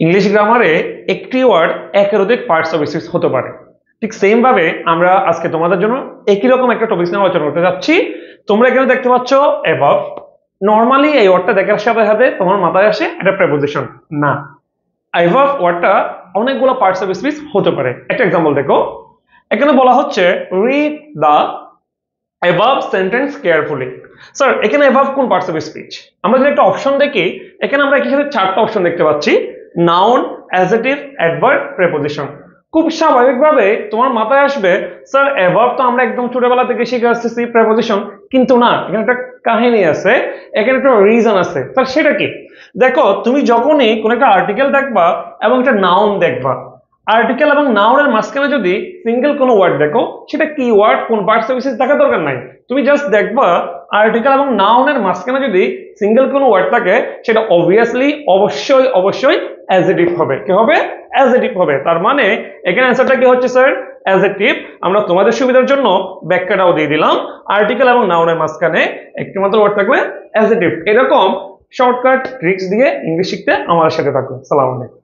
English গ্রামারে একটি word একের অধিক পার্টস অফ স্পিচ হতে পারে। ঠিক সেম ভাবে আমরা আজকে তোমাদের জন্য একই রকম একটা টপিক নিয়ে আলোচনা করতে যাচ্ছি। তোমরা এখানে দেখতে পাচ্ছ অ্যাবাভ। নর্মালি এই ওয়ার্ডটা দেখার সাথে সাথে তোমার মাথায় আসে এটা প্রেপোজিশন না। অ্যাবাভ ওয়ার্ডটা অনেকগুলো পার্টস অফ স্পিচ হতে পারে। একটা এক্সাম্পল দেখো, এখানে বলা হচ্ছে read the above sentence carefully. Sir এখানে অ্যাবাভ কোন পার্টস অফ স্পিচ? আমরা যদি একটা অপশন দেখি, এখানে আমরা একই সাথে চারটা অপশন দেখতে পাচ্ছি, নাউন, অ্যাডজেক্টিভ, অ্যাডভার্ব, প্রেপোজিশন। খুব স্বাভাবিকভাবে তোমার মাথায় আসবে স্যার অ্যাবাভ তো আমরা একদম ছোটবেলা থেকে শিখে আসতেছি প্রেপোজিশন, কিন্তু না, এখানে একটা কাহিনী আছে, এখানে একটা রিজন আছে। স্যার সেটা কি? দেখো, তুমি যখনই কোন একটা আর্টিকেল দেখবা এবং একটা নাউন দেখবা, আর্টিকেল এবং নাউনের মাঝখানে যদি সিঙ্গেল কোনো ওয়ার্ড দেখো, সেটা কি ওয়ার্ড, কোন পার্টস অফ স্পিচ দেখা দরকার নাই। তুমি জাস্ট দেখবা আর্টিকেল এবং নাউনের মাঝখানে যদি সিঙ্গেল কোনো ওয়ার্ড থাকে, সেটা অবভিয়াসলি অবশ্যই অবশ্যই অ্যাডজেক্টিভ হবে। কি হবে? অ্যাডজেক্টিভ হবে। তার মানে এখানে অ্যান্সারটা কি হচ্ছে স্যার? অ্যাডজেক্টিভ। আমরা তোমাদের সুবিধার জন্য ব্যাখ্যাটাও দিয়ে দিলাম, আর্টিকেল এবং নাউনের মাঝখানে একটি মাত্র ওয়ার্ড থাকবে অ্যাডজেক্টিভ। এরকম শর্টকাট ট্রিক্স দিয়ে ইংলিশ শিখতে আমাদের সাথে থাকো। সালাম আলাইকুম।